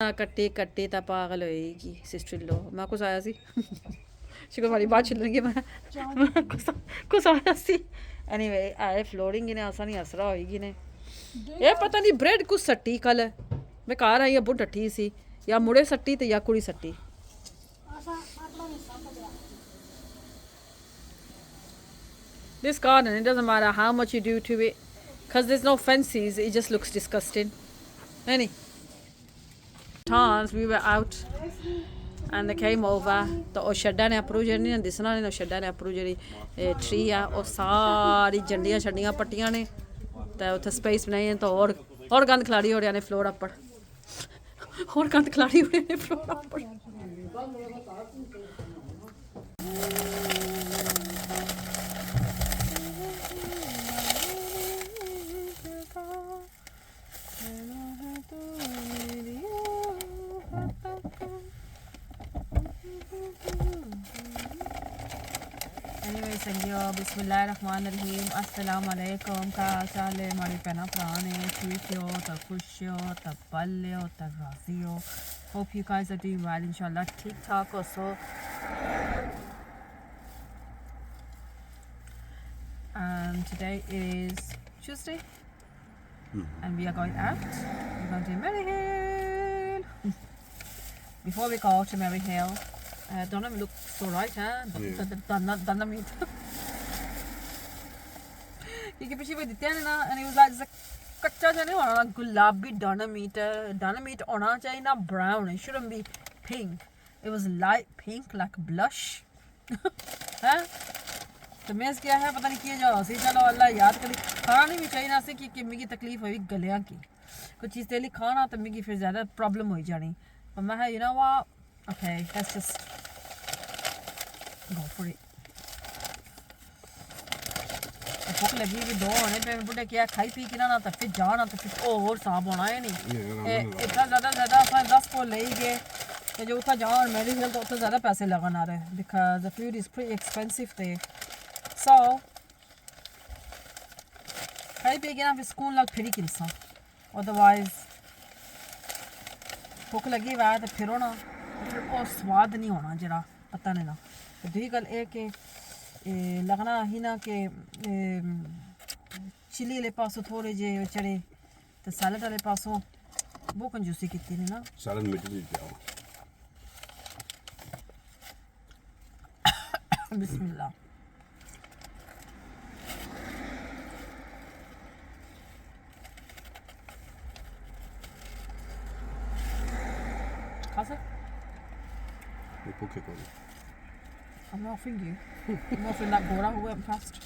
ਕੱਟੀ ਕੱਟੀ ਤਾਂ ਪਾਗਲ ਹੋਏਗੀ ਸਿਸਟਰ ਲੋ ਮੈਂ ਕੁਛ ਆਇਆ ਸੀ ਸ਼ੁਕਰ ਵਾਲੀ ਬਾਤ ਚੱਲਣਗੇ ਮੈਂ ਕੁਛ ਆਇਆ ਸੀ ਐਨੀਵੇ ਆਏ ਫਲੋਰਿੰਗ ਨੇ ਆਸਾਂ ਨਹੀਂ ਅਸਰਾ ਹੋਏਗੀ ਨੇ ਇਹ ਪਤਾ ਨਹੀਂ ਬ੍ਰੈਡ ਕੁਛ ਸੱਟੀ ਕੱਲ ਮੈਂ ਘਰ ਆਈ ਬਹੁਤ ਠੱਠੀ ਸੀ ਜਾਂ ਮੁੜੇ ਸੱਟੀ ਤੇ ਜਾਂ ਕੁੜੀ ਸੱਟੀ this garden it doesn't matter how much you do to it because there's no fences it just looks disgusting any times we were out and they came over तो ਉਹ ਛੱਡਾਂ ਨੇ ਆਪਰੂ ਜਿਹੜੀ ਨੇ ਦਿਸਣਾ ਨੇ ਉਹ ਛੱਡਾਂ ਨੇ ਆਪਰੂ ਜਿਹੜੀ ਟਰੀ ਆ ਉਹ ਸਾਰੀ ਜੰਡੀਆਂ ਛੱਡੀਆਂ ਪੱਟੀਆਂ ਨੇ ਤੇ ਉੱਥੇ ਸਪੇਸ ਬਣਾਈ ਤਾਂ ਹੋਰ ਗੰਦ ਖਿਲਾੜੀ ਹੋ ਰਿਹਾ ਨੇ ਫਲੋਰ ਉੱਪਰ ਹੋਰ ਗੰਦ ਖਿਲਾੜੀ ਹੋ ਰਹੇ ਨੇ ਫਲੋਰ ਉੱਪਰ Anyway, संगियो बिस्मिल्लाहिर्रहमानिर्रहीम अस्सलाम वालेकुम का चाल है हमारी पहना पुराने ठीक हो तो खुश हो तो पल हो तो राजी हो hope you guys are doing well inshallah ठीक ठाक हो so today is Tuesday and we are going out we're going to Maryhill before we go to Maryhill don't even look so right done meat क्योंकि पीछे वो दिते हैं ना and it was like कच्चा जो नहीं होना गुलाबी dana meat होना चाहिए ना brown it shouldn't be pink it was light pink like blush हैं तो मैं क्या है पता नहीं किया जाओ सी चलो अल्लाह याद करी खाना नहीं भी चाहिए ना से कि मिगी तकलीफ हुई गलियां की कुछ चीज़ तेली खाना तो मिगी फिर ज़्यादा प्रॉब्लम हो जानी और मैं you know what okay let's just go for it भूख लगी भी दो होने पे बुढ़े क्या खाई पी के ना तो फिर जाना तो फिर और साफ होना है नहीं इतना ज़्यादा अपन 10 को ले गए तो जो उतना जाओ और मेरी तो उतना ज़्यादा पैसे लगाना रहे because the food is pretty expensive थे सो खाई पी के ना फिर स्कूल लग फिर ही किलसा अदरवाइज भूख लगी हुआ है तो फिर ना फिर वो स्वाद नहीं होना जरा पता नहीं ना तो दूसरी गल ये कि लगना ही ना कि चिली वाले पासों थोड़े जे चढ़े तो सैलड वाले पासों वो कंजूसी की नहीं ना सैलड में भी जाओ बिस्मिल्लाह खा सक भूखे को I'm not offering you. I'm offering that Gora who went past.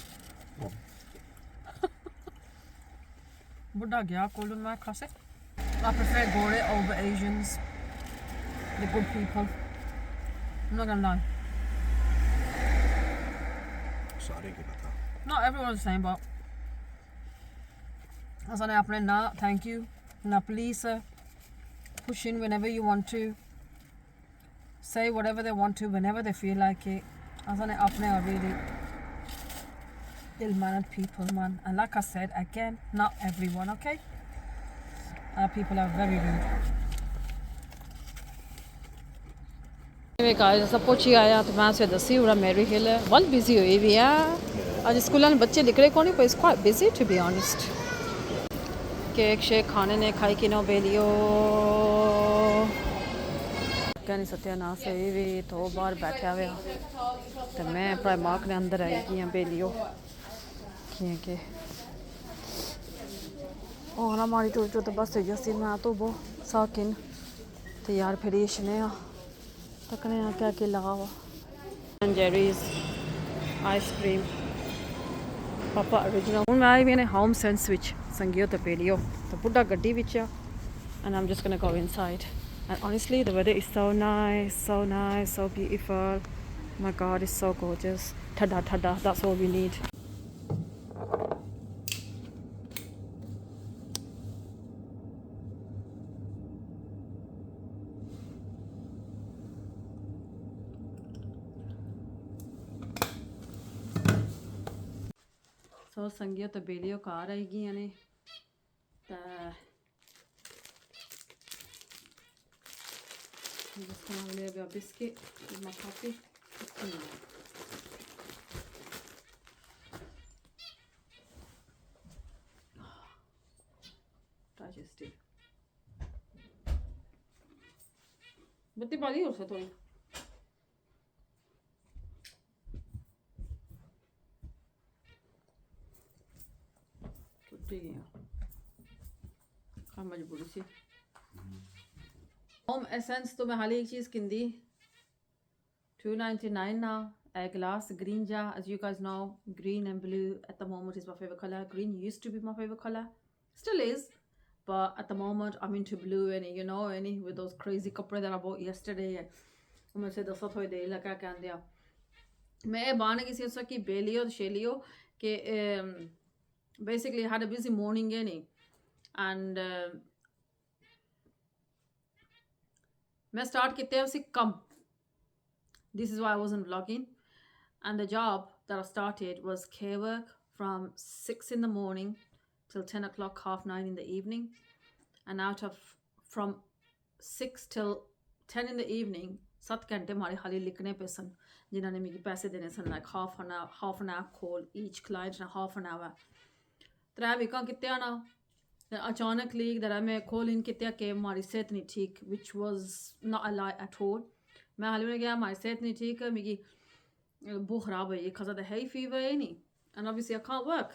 Buddha gaya Golden Mile Classic. I prefer Gore over Asians. The good people. I'm not gonna lie. सारे के पता Not everyone's the same, but as I apne na thank you. Na please push in whenever you want to. Say whatever they want to whenever they feel like it. As I apne are really ill-mannered people, man. And like I said again, not everyone, okay? People are very rude. Anyway guys, सब पहुंची आया तो मैं उसे दसी उड़ा Mary हिल है बहुत बिजी हुई भी है आज स्कूल में बच्चे निकले कौन पर it's quite busy to be honest cake shake खाने ने खाई कि नो बेलियो कहनी सत्यानाश होई भी तो बाहर बैठा हुआ तो मैं प्राइमार्क ने अंदर आई कि बेलियो कि और हमारी टोटो तो बस जैसी मैं तो वो साकिन तो यार फिर ये शने तकने क्या क्या लगा हुआ जेरीज आइसक्रीम पापा ओरिजिनल हूँ मैं आई मैंने होम सेंस विच संगियो तो बेलियो तो बुढ़ा गड्डी विच आ and I'm just gonna go inside and honestly the weather is so nice so beautiful oh my god it's so gorgeous thada that's all we need so संगियो तो बेलियो car आएगी यानी I'm just gonna have a little bit of biscuit with my coffee. Digestive. बत्ती बाली और से थोड़ी टूटी गई मजबूरी सी होम एसेंस तो मैं हाल ही एक चीज़ किंदी $2.99 now. A glass green jar, as you guys know, green and blue at the moment is my favorite color. Green used to be my favorite color, still is, but at the moment I'm into blue and you know any with those crazy kapre that I bought yesterday. मैं से दसो थोड़ी देर लगा क्या दिया मैं बाने किसी उसका की बेलियो शेलियो के basically had a busy morning any and मैं start किते हैं उसे कम. This is why I wasn't vlogging. And the job that I started was care work from 6 in the morning till 10 o'clock, 9:30 in the evening. And from 6 till 10 in the evening, 7 घंटे हमारे खाली लिखने पे सन जिन्होंने मुझे पैसे देने सन like half an hour call each client and half an hour. 3 वीकां किते आना अचानकली that मैं call in किते के हमारी सेहत नहीं ठीक, which was not a lie at all. मैं हाल में गया हमारी सेहत नहीं ठीक है मेरी बहुत ख़राब है ये खज़ा है hay fever है नहीं and obviously I can't work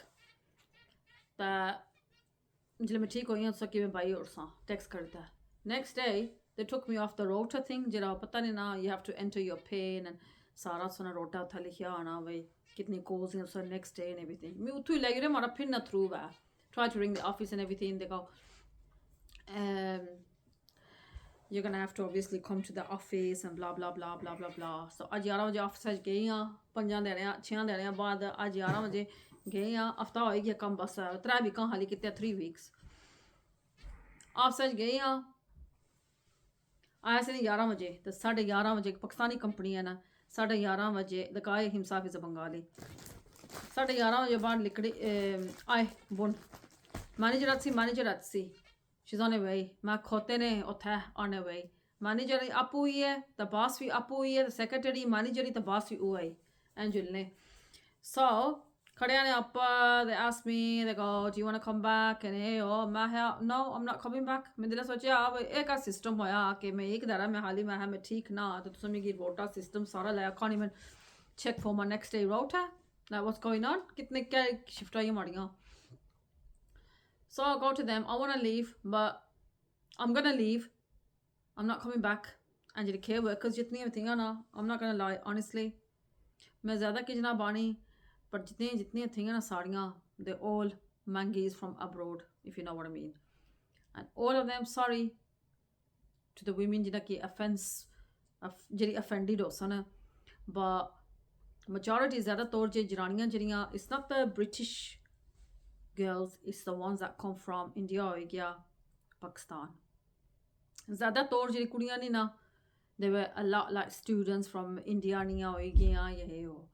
जिले मैं ठीक हुई हूँ तो कि मैं भाई और सा टेक्स्ट करता है next day they took me off the rota thing जरा पता नहीं ना you have to enter your pain and सारा सुना रोटा था लिखा आना भाई कितनी calls हैं so next day and everything मैं उठू ही लगी रही हमारा फिर ना through है try to ring the office and everything they go you're gonna have to obviously come to the office and blah blah blah blah blah blah so आज 11 बजे ऑफिस गई हाँ 5 दिन 6 दिन बाद आज 11 बजे गई हाँ हफ्ता हो गया कम बस 3 वीकां हाली किते 3 weeks ऑफिस गई हाँ आया से 11 बजे तो 11:30 बजे पाकिस्तानी कंपनी है ना 11:30 बजे the guy himself is a Bengali 11:30 बजे बाद निकली आए बुन मैनेजर सी she's on her way मैं खोते ने उठा on her way manager up हुई है the boss भी up हुई है the secretary manager he the boss भी हुआ है एंजुल ने so खड़े आने up they asked me they go do you want to come back and hey oh मैं no I'm not coming back मैं दिला सोचा अब एक सिस्टम होया कि मैं एक दरा मैं हाली मैं ठीक ना तो तुम मेरी रोटा सिस्टम सारा लाया can't even check for my next day rota like what's going on कितने क्या शिफ्ट आई हमारियां So I go to them, I want to leave, but I'm going to leave. I'm not coming back. And you care workers jitni thing na, I'm not going to lie, honestly. मैं ज़्यादा की जना बानी, पर जितनी thing ना साड़ियाँ, they're all mangies from abroad, if you know what I mean. And all of them, sorry to the women जिन्हें की offense, जिरी offended हो सना, but majority ज़्यादा तौर जे जरानियाँ जरियाँ, it's not the British girls, it's the ones that come from India or Pakistan. ज़्यादा तौर जी कुड़ियाँ नहीं ना they were a lot like students from India नहीं होएगियाँ ये हो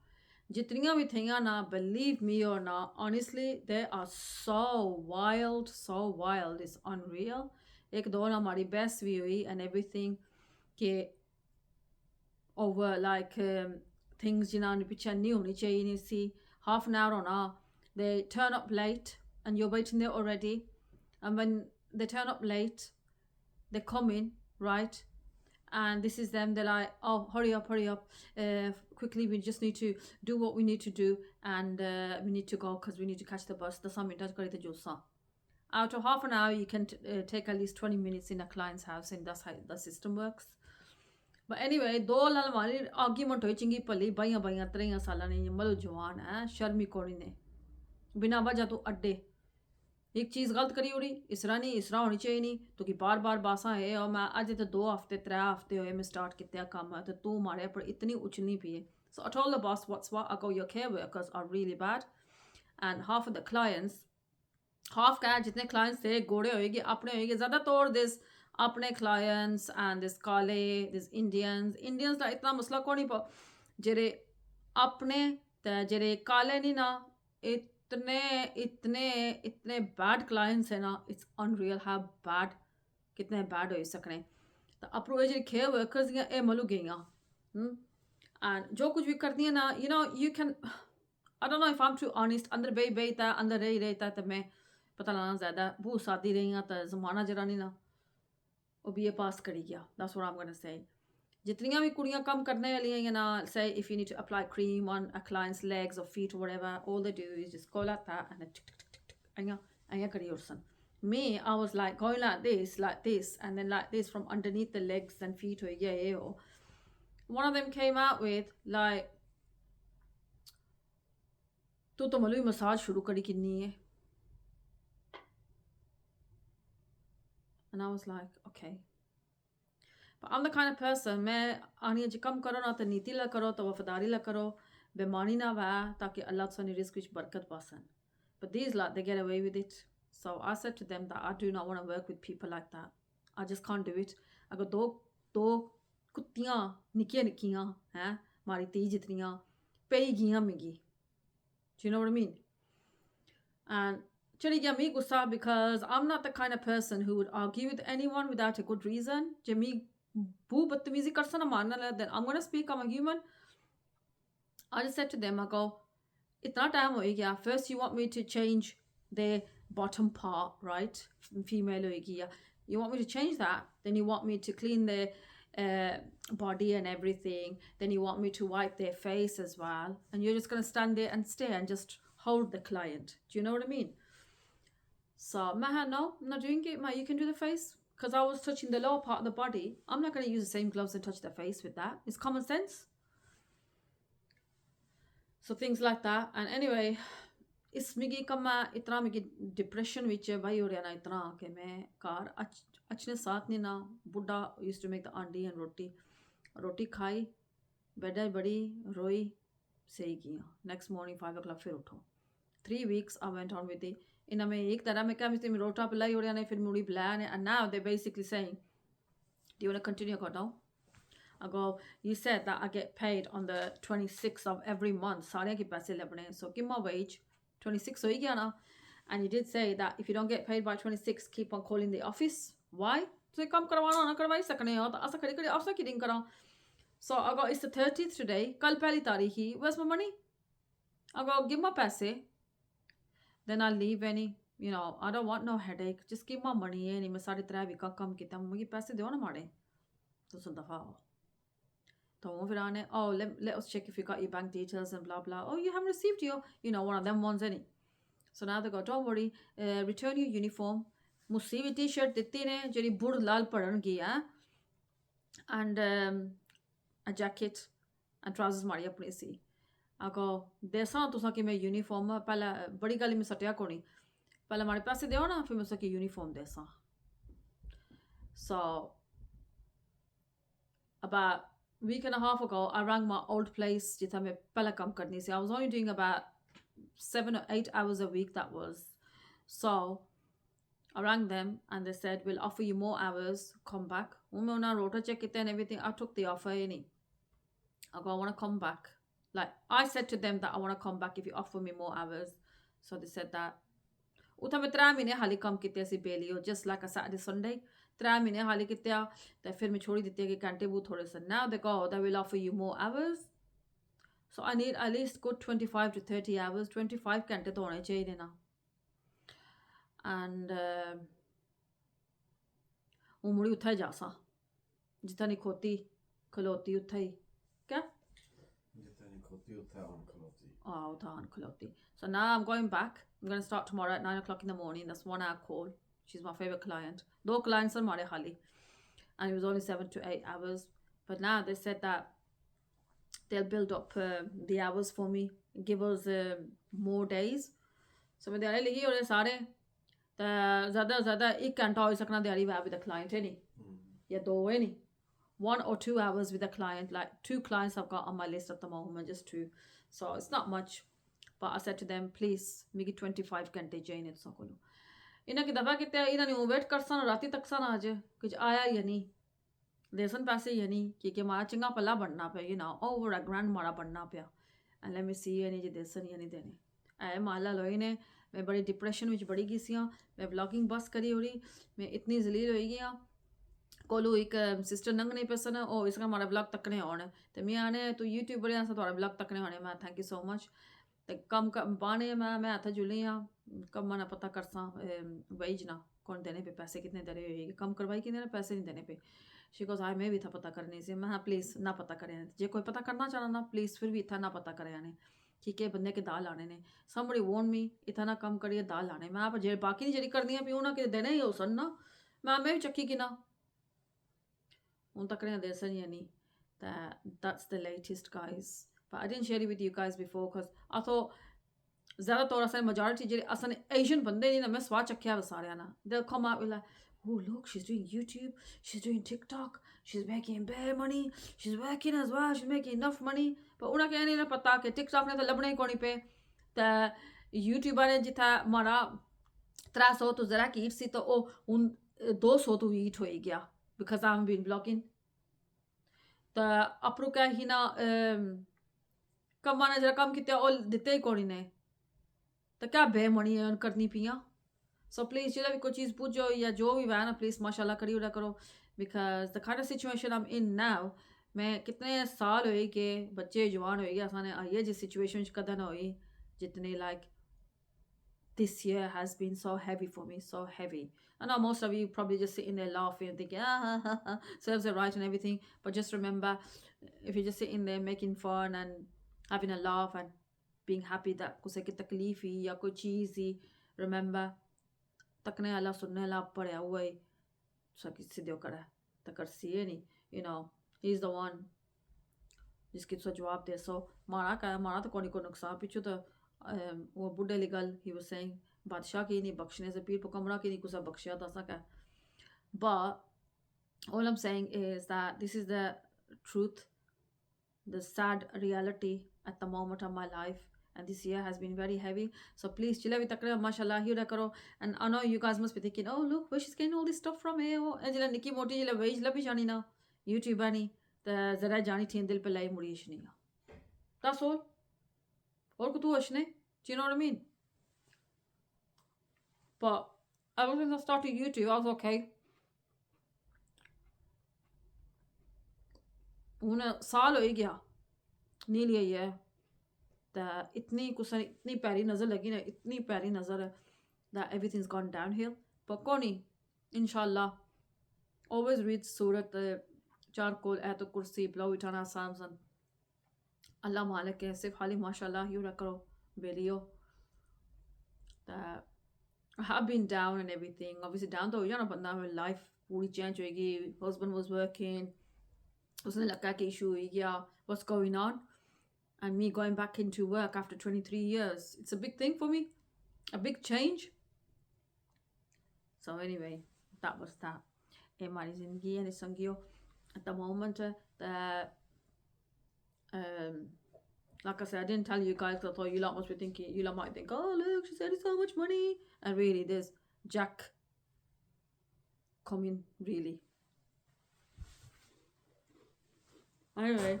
जितनियाँ भी थीं ना believe me or not honestly they are so wild it's unreal एक दो ना हमारी best भी हुई and everything के over like things जिन्हें पीछे नहीं होनी चाहिए नहीं सी half an hour होना they turn up late and you're waiting there already and when they turn up late they come in right and this is them they're like oh hurry up quickly we just need to do what we need to do and we need to go because we need to catch the bus the summit does go to Josa out of half an hour you can take at least 20 minutes in a client's house and that's how the system works but anyway दो लाल वाली argument होई चंगी भली बाइयां 3 साल ने मतलब जवान है शर्मी कोनी ने बिना वजह तो अड्डे एक चीज़ गलत करी उड़ी इस तरह होनी चाहिए नहीं तो कि बार बासा है और मैं अज तो 2 हफ्ते 3 हफ्ते होए मैं स्टार्ट किया कम तो तू मारे पर इतनी उछलनी पी है so I told the boss what's what I go your care workers are really bad and half of the clients half का जितने clients थे गोड़े होएगी अपने होएगी ज़्यादा तौर दिस अपने clients and this काले this Indians का इतना मसला को नहीं पा जेरे अपने ते जेरे काले नहीं ना इतने बैड क्लाइंट्स है ना इट्स अनरियल हाउ बैड कितने बैड हो सकने तो अपरू ये खे वर्कर्स दियां ए मलू गईयां एंड जो कुछ भी करती है ना you know you can I don't know if I am to honest अंदर बे था अंदर रही था तो मैं पता लाना ज़्यादा बहुत सादी रही हाँ तो जमाना जरा नहीं ना वो BA पास करी गया that's what I am gonna say जितनियां भी कुड़ियां कम करने वाली हैं ना say if you need to apply cream on a client's legs or feet or whatever all they do is just go like that and then anya kari ursan me I was like going like this and then like this from underneath the legs and feet or yeah one of them came out with like तू तो Malu massage शुरू करी किन्नी है and I was like okay but I'm the kind of person मैं आनी जी कम करो ना तो नीति ला करो तो वफादारी ला करो बेमानी ना वा ताकि अल्लाह तुसानी रिज़्क़ विच बरकत पासन but these lot they get away with it so I said to them that I do not want to work with people like that I just can't do it अगर दो कुत्तियां निक्कियां हैं मारी ती जितनियां पेई गियां मिगी do you know what I mean and चली गया मी गुस्सा because I'm not the kind of person who would argue with anyone without a good reason जे मी बू बदतमीजी कर सा ना मारना लगा then I'm gonna speak I'm a human I just said to them I go इतना टाइम हो गया first you want me to change the bottom part right female होगी या you want me to change that then you want me to clean the body and everything then you want me to wipe their face as well and you're just gonna stand there and stare and just hold the client do you know what I mean so Maha no I'm not doing it Ma you can do the face because I was touching the lower part of the body I'm not going to use the same gloves and touch the face with that it's common sense so things like that and anyway इस मिगी कम इतना मिगी depression विच भाई हो रहा ना इतना कि मैं कार अच्छे साथ नहीं ना बुढ़ा यूज्ड टू मेक द आंडी एंड रोटी खाई बेड बड़ी रोई सही किया नेक्स्ट मॉर्निंग 5 o'clock फिर उठो 3 weeks I went on with it इन्हें मैं एक तरह में क्या मिस्टर में रोटा पिलाई हो रहा ने फिर मुड़ी बुलाया ने and now they're basically saying do you want to continue go no I go you said that I get paid on the 26th of every month सारे के पैसे लगने so give my wage 26 हो ही गया ना and you did say that if you don't get paid by 26 keep on calling the office why तो काम करवाना ना करवाई सकने हो तो ऐसा खड़ी अफसर की दिन करा so I go it's the 30th today कल पहली तारीख ही where's my money I go give my पैसे then I'll leave any you know I don't want no headache just give my money नहीं मैं 3.5 वीक काम किया मुझे पैसे दो ना मारे तो सुन दफा तो वो फिर आने oh let us check if you got your bank details and blah blah oh you haven't received your you know one of them ones any so now they go don't worry return your uniform मुझसे भी t-shirt दित्ती ने Jerry बुढ़ लाल पढ़न की है and a jacket and trousers मारी अपनी सी आको देसा तुसा कि मैं यूनिफॉर्म पहला बड़ी गल में सटिया कोनी पहले हमारे पैसे दो ना फिर मैं उसकी यूनिफॉर्म देसा so about week and a half ago I rang my old place जिथा मैं पहला काम करनी सी I was only doing about 7 or 8 hours a week that was so I rang them and they said we'll offer you more hours come back when I rota check it and everything I took the offer any I go I want to come back like I said to them that I want to come back if you offer me more hours so they said that उठा मैं 3 महीने हाली काम किते सी बेलियो just like a Saturday Sunday 3 महीने हाली किते ते फिर मैं छोड़ी दिते कि घंटे बहुत थोड़े से now they go they will offer you more hours so I need at least good 25 to 30 hours 25 घंटे तो होने चाहिए ना and वो मुड़ी उठा ही जासा जितना नहीं खोती खलोती उठा ही क्या जितनी खोती उठा उन खलोती उठा उन खलोती so now I'm going back I'm going to start tomorrow at 9 o'clock in the morning that's 1 hour call she's my favorite client 2 clients are हमारे खाली and it was only 7 to 8 hours but now they said that they'll build up the hours for me give us more days so मैं दिहाड़ी लगी और सारे तो ज़्यादा 1 घंटा हो सकना दिहाड़ी with the client है नहीं या 2 है नहीं 1 or 2 hours with a client like 2 clients I've got on my list at the moment just 2 so it's not much but I said to them please make it 25 घंटे चाहिए तो कोलो इन्हें की दफ़ा कितने इन्हें नहीं वेट कर सन राती तक सन आज कुछ आया या नहीं देसन पैसे या नहीं कि मारा चिंगा पल्ला बनना पे you know over a grand मारा बनना पे and let me see या नहीं जी देसन या नहीं देने ऐ माला लोई ने मैं बड़ी डिप्रेशन में बड़ी गई सी मैं व्लॉगिंग बस करी हो रही मैं इतनी जलील हो गई कोलू एक सिस्टर नंगने पेसन ओ इसका हमारा ब्लॉग तकने होने ते मैं आने तो यूट्यूब बड़े आसा तुम्हारा ब्लॉग तकने होने मैं थैंक यू सो मच ते कम पाने मैं हत्थ जुली हाँ कम ना पता करसा वेज ना कौन देने पे पैसे कितने दे रहे हो कम करवाई कि देने पैसे नहीं देने पे शिकोज आए मैं भी था पता करने से मैं प्लीज़ ना पता करें जे कोई पता करना चाहना ना प्लीज़ फिर भी इतना ना पता करें आने ठीक है बंदे के दाल आने ने somebody warn me इतना ना कम करिए दाल आने मैं आप जे बाकी नहीं जरी करनी है ना कि देने ही हो सन ना मैं भी चक्की कि ना that's the latest guys but I didn't share it with you guys before because I thought ज़्यादातर असें majority जेह्ड़े असें Asian बंदे नी ना मैं स्वाद चक्खेआ सारेआं ना they'll come out with like oh look she's doing YouTube she's doing TikTok she's making bare money she's working as well she's making enough money पर उन्हें क्या नहीं ना पता कि TikTok ने तो लबने ही कोनी पे ते YouTube ने जिथा मारा 300 तो ज़रा की सी तो ओ उन 200 तो हीट हो गया because I've been blogging ते अपरू क्या ही ना कमाने जरा कम किते और दिते ही कोनी ने तो क्या बे मनी अर्न करनी पियाँ सो प्लीज़ जिला भी कोई चीज़ पूछो या जो भी वह ना प्लीज़ माशाल्लाह करी उड़ा करो because the kind of situation I am in now मैं कितने साल हुए कि बच्चे जवान हो गए असाने आइए जिस सिचुएशन कदा ना हुई जितने like this year has been so heavy for me, so heavy. I know most of you probably just sitting there laughing and thinking, serves are right and everything. But just remember, if you're just sitting there making fun and having a laugh and being happy that कुछ की तकलीफ ही या कोई चीज़ ही remember तकने वाला सुनने वाला पढ़ा हुआ है सब किसी दियो करा तकर सी नहीं you know he's the one जिसकी तो जवाब दे सो मारा तो कोनी को नुकसान पीछे तो वो बुढ़े लिगल he was saying बादशाह की नहीं बख्शने से पीर पकमरा की नहीं कुछ बख्शिया था सका but all I'm saying is that this is the truth the sad reality at the moment of my life and this year has been very heavy so please chila vi takra mashallah hi karo and I know you guys must be thinking oh look where she's getting all this stuff from and jila nikki moti jila wage la bhi jani na YouTube ani ta zara jani theen dil pe lai murish nahi that's all और कुछ अच्छे do you know what I mean but ever since I started YouTube I was okay हून साल हो गया nearly a year इतनी कुछ इतनी प्यारी नज़र लगी ना इतनी प्यारी नज़र है that everything's gone downhill but कोनी इंशाल्लाह always read सूरत चार कोल ऐतो कुर्सी ब्लो उठाना सामसन अल्लाह मालिक है सिर्फ खाली माशाल्लाह ही करो बेलियो I have been down and everything obviously down तो हो जाना बंदा में life पूरी change होगी husband was working उसने लगा कि issue हो गया what's going on and me going back into work after 23 years it's a big thing for me a big change so anyway that was that हमारी ज़िंदगी है संगियो at the moment that like I said, I didn't tell you guys because I thought you lot must be thinking, you lot might think, oh look, she said it's so much money, and really there's Jack coming really. Anyway,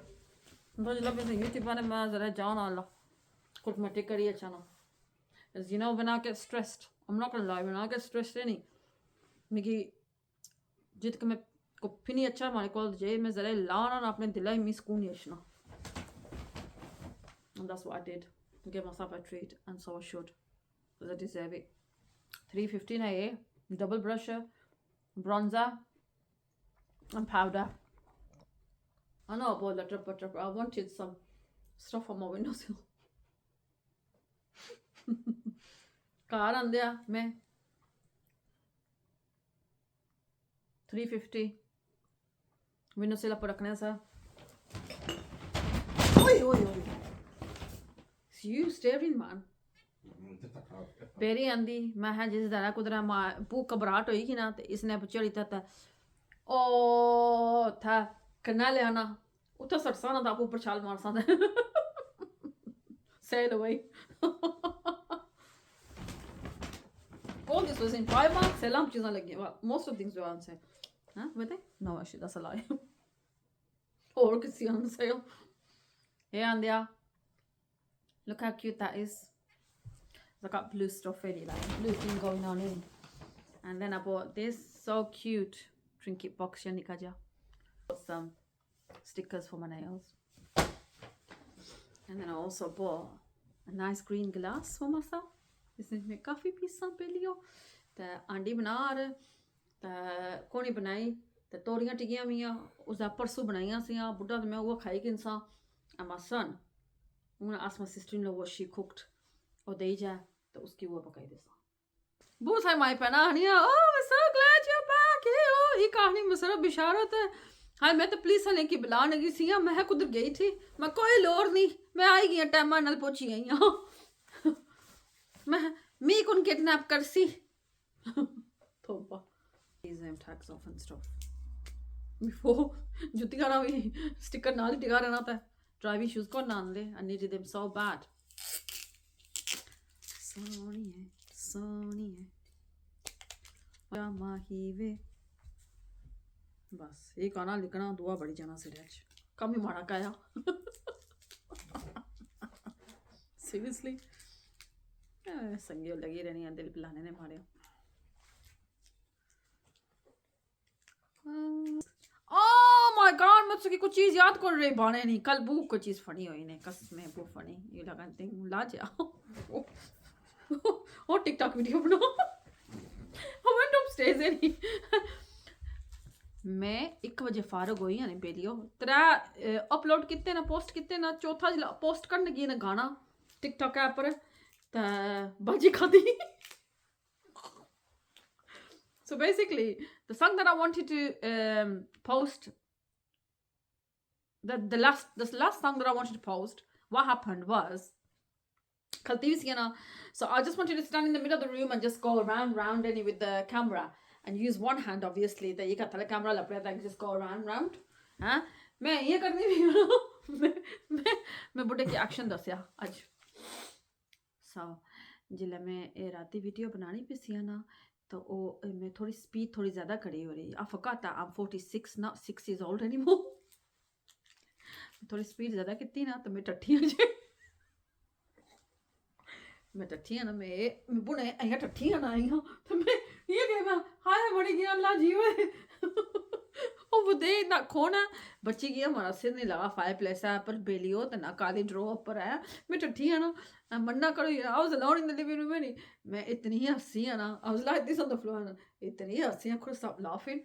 but love is YouTube and I'm John Allah. Could my take a channel. As you know, when I get stressed, I'm not gonna lie, when I get stressed any Miki jit ke मैं कुछ नहीं अच्छा हमारे को जे मैं ज़रा लाना ना अपने दिलाई मिस कौन यशना and that's what I did to give myself a treat and so I should because I deserve it 315 AA double brusher bronzer and powder I know about the but I wanted some stuff on my windowsill car and there मैं 350 windowsill पर रखने सा ओए you staring man peri आंदी मैं है जिस तरह कुदरा पू घबराहट हुई कि ना तो इसने चढ़ी था ओ था करना ले आना उतना सटसा ना था आप ऊपर छाल मार सा say the way all this was in Primark selam चीज़ें लगी most of things were on sale huh were they no actually that's a lie or किसी on sale yeah and yeah look how cute that is I got blue stuff ready like blue thing going on in and then I bought this so cute trinket box yani kaja. Got some stickers for my nails. And then I also bought a nice green glass for myself. इसमें काफ़ी पीसा पे लियो ते आंडी बना रहे ते कोनी बनाई ते तोरियां टिकियां मियां उसदा परसों बनाइयां सियां बुढ़ा ते मैं वो खाई किन सा and my son when I asked my sister-in-law what she cooked और दे जाए तो उसकी वो पकाई दे सा बहुत सारी माई पहना Haniyeh oh we're so glad you're back ये कहानी मुसरफ बिशारत है हाँ मैं तो पुलिस वाले की बुला लगी सी मैं कुदर गई थी मैं कोई लोर नहीं मैं आई गई टाइम नाल पहुंची गई हाँ मैं मी कौन किडनैप कर सी तोबा these tags off and stuff before जुतियां ना भी स्टिकर नाल टिका रहना था ड्राइविंग शूज को नान दे I needed them so bad Soni है माही वे बस ये गाना लिखना दुआ बड़ी जाना सिर आज कम ही मारा काया सीरियसली संगी लगी रहनी है दिल पिलाने ने मारे Oh my god मुझसे की कुछ चीज याद कर रही बाने नहीं कल बुक को चीज फनी हुई ने कसम में वो फनी ये लगा थिंग ला जाओ और टिकटॉक वीडियो बनाओ I went upstairs नहीं मैं 1 बजे फारग हुई यानी बेलियो तेरा अपलोड कितने ना पोस्ट कितने ना चौथा जिला पोस्ट करने की ना गाना टिकटॉक ऐप पर ता बाजी khadi so basically the song that I wanted to post the last song that I wanted to post what happened was so I just wanted to stand in the middle of the room and just go round any with the camera and use one hand obviously that you got the camera la peda just go round हाँ मैं ये करनी भी मैं बुढ़े की action दसिया आज so जिले मैं ये राती वीडियो बनानी पे सिया ना तो ओ मैं थोड़ी स्पीड थोड़ी ज़्यादा करी हो रही I forgot that I'm 46 not 6 years old anymore थोड़ी स्पीड ज़्यादा कितनी ना तो मैं टट्टी हो जाए मैं टट्टी ना मैं बुने अहिया टट्टी ना अहिया तो मैं ये कह मैं हाय बड़ी गया अल्लाह जीवे ओ वो दे ना खोना बच्ची गया हमारा सिर नहीं लगा फायर प्लेस है पर बेलियो तो ना काली ड्रॉ ऊपर है मैं टट्टी ना मन्ना करो I was alone in the living room नहीं मैं इतनी हंसी ना I was like this on the floor इतनी हंसी I couldn't stop laughing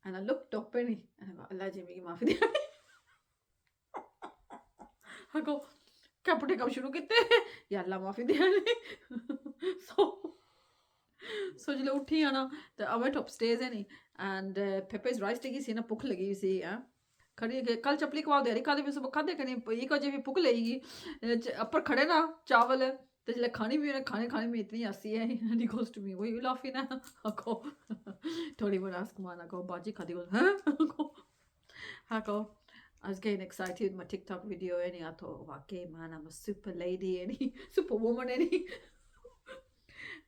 and I looked up and अल्लाह जी मेरी माफी दे I go कपड़े कब शुरू किते या अल्लाह माफी दे so जिले उठी ना तो I went upstairs नहीं and Pepe's rice टिकी सी ना भुख लगी सी खड़ी कल चपली कवा दे रही खादी भी सुबह खादे कनी एक बजे भी भुख लगेगी ऊपर खड़े ना चावल तो जिले खानी भी खाने में इतनी हंसी है and he goes to me were you laughing at को थोड़ी बड़ा माना को बाजी खादी को हाँ को I was getting excited with my TikTok video and I thought वाकई man I'm a super lady and super woman and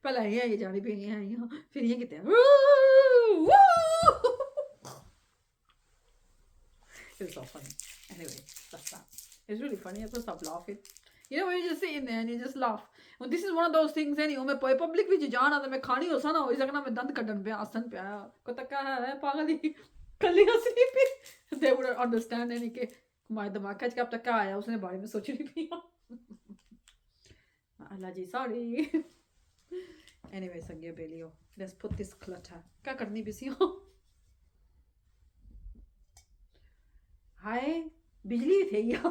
पहला ये जानी भी है फिर ये कहते हैं it was so funny anyway that's that it's really funny I couldn't stop laughing you know when you're just sitting there and you just laugh and this is one of those things anyway मैं public ਵਿੱਚ जाना तो मैं खानी हो सा ना हो सकना मैं दंद कटन पे आसन पे आया को तक है पागल ही कल हंसी पे they would understand any के हमारे दिमाग का कब तक आया उसने बारे में सोच रही थी अल्लाह जी sorry anyway संगे बेलियो let's put this clutter क्या करनी बिसी हो हाय बिजली थे या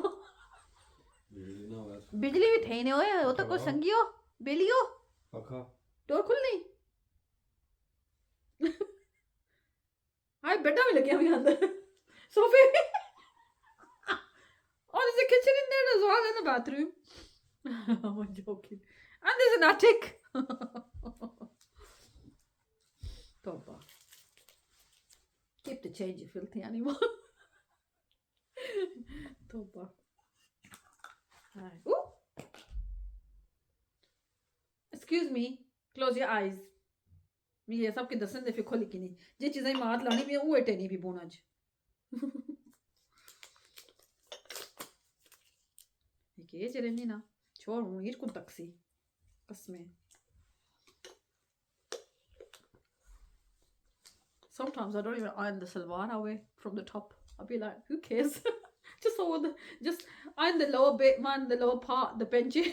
बिजली भी थे नहीं होया वो तो कोई संगियो बेलियो पखा डोर खुलनी हाय बेटा भी लगे अभी अंदर सोफे oh there's a kitchen in there as well in the bathroom I'm joking and there's an attic Toba keep the change you filthy animal Toba ooh excuse me close your eyes मैं ये सब के दसन दे फिर खोली की नहीं जे चीजें मात लानी भी वो एटे नहीं भी बोना ज ये चले नहीं ना छोड़ हूँ ये कुछ तकसी कसमें Sometimes I don't even iron the salwar away from the top. I'll be like, who cares? Just iron the lower bit, man, the lower part, the benji.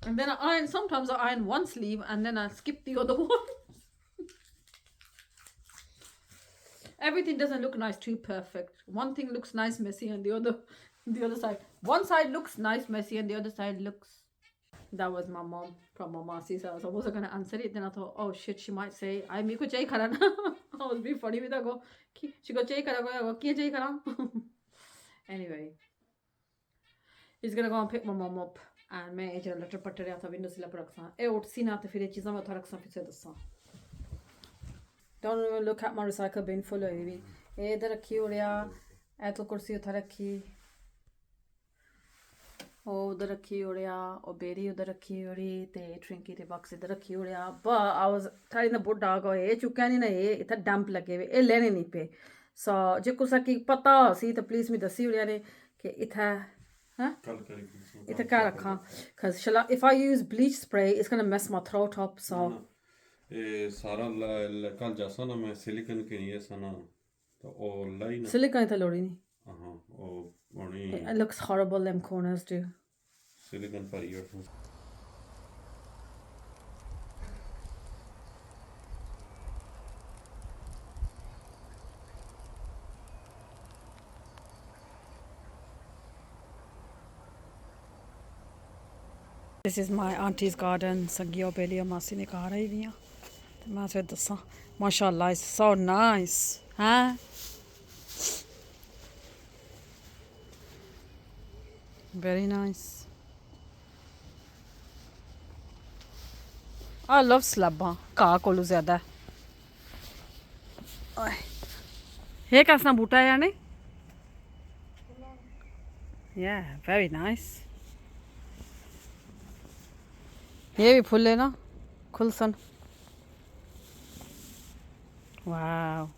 And then sometimes I iron one sleeve and then I skip the other one. Everything doesn't look nice, too perfect. One thing looks nice, messy, and the other side. One side looks nice, messy, and the other side looks. That was my mom from my Masi's house. I wasn't gonna answer it. Then I thought, oh shit, she might say, I me ko chai kara na. I was being funny with her. Go, she go chai kara. Go, kiya chai kara. Anyway, he's gonna go and pick my mom up. And मैं जरा letter पट्टर रहा था window सिला पर रखसा ए उठ सी ना तो फिर ये चीज़ां मैं उठा रखसा फिर से दसा don't even look at my recycle bin full होई भी ए इधर रखी उड़िया ए तो कुर्सी उठा रखी ओ उधर रखी उड़िया ओ बेरी उधर रखी उड़ी ते ट्रिंकी ते बॉक्स इधर रखी Odia but I was telling the butt dog ए चुक्या नहीं ना ए इधर डंप लगे हुए ए लेने नहीं पे so जे कुछ की पता सी तो प्लीज मी दसी उड़िया ने कि इधर it's a car because if I use bleach spray it's gonna mess my throat up so silicone it looks horrible them corners do silicone for earphones. This is my auntie's garden. Sangiyo Belia Masi ne kha rahi diyan. मैं फिर दसा माशाल्लाह it's so nice huh very nice I love slabba घा कोलू ज़्यादा ये कैसा बूटा है यानी yeah very nice ये भी फूल है ना खुलसन wow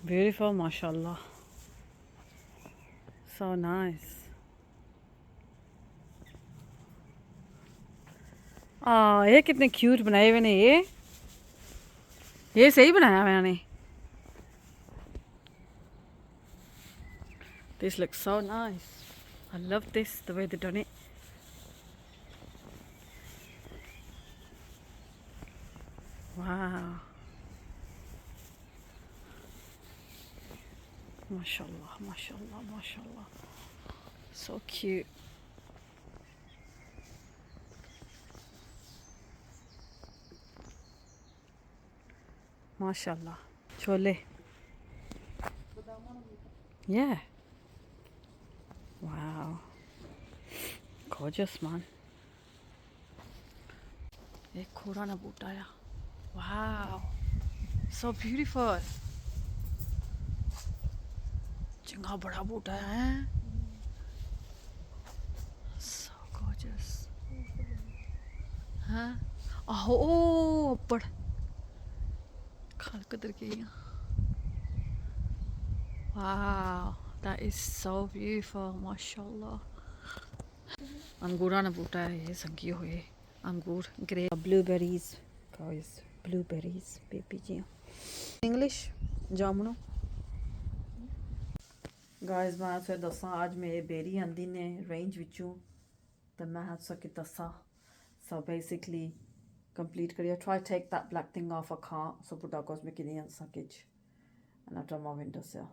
beautiful mashallah so nice ये कितने क्यूट बनाए हुए ने ये सही बनाया मैंने this looks so nice I love this the way they done it wow mashallah mashallah mashallah so cute mashallah chole yeah wow gorgeous man एक खोरा ना बूटा आया wow so beautiful चंगा बड़ा बूटा है so gorgeous हाँ oh ऊपर खाल कदर के wow that is so beautiful mashallah अंगूरा ना बूटा है ये संगी हुए अंगूर grey blueberries guys blueberries baby जी English जामुनो guys मैं आपसे दसा आज मेरे बेरी आंदी ने रेंज विचों तो मैं आपसे कि दसा so basically complete करिए try take that black thing off I can't so put out cosmic in the inside and I turn my window sill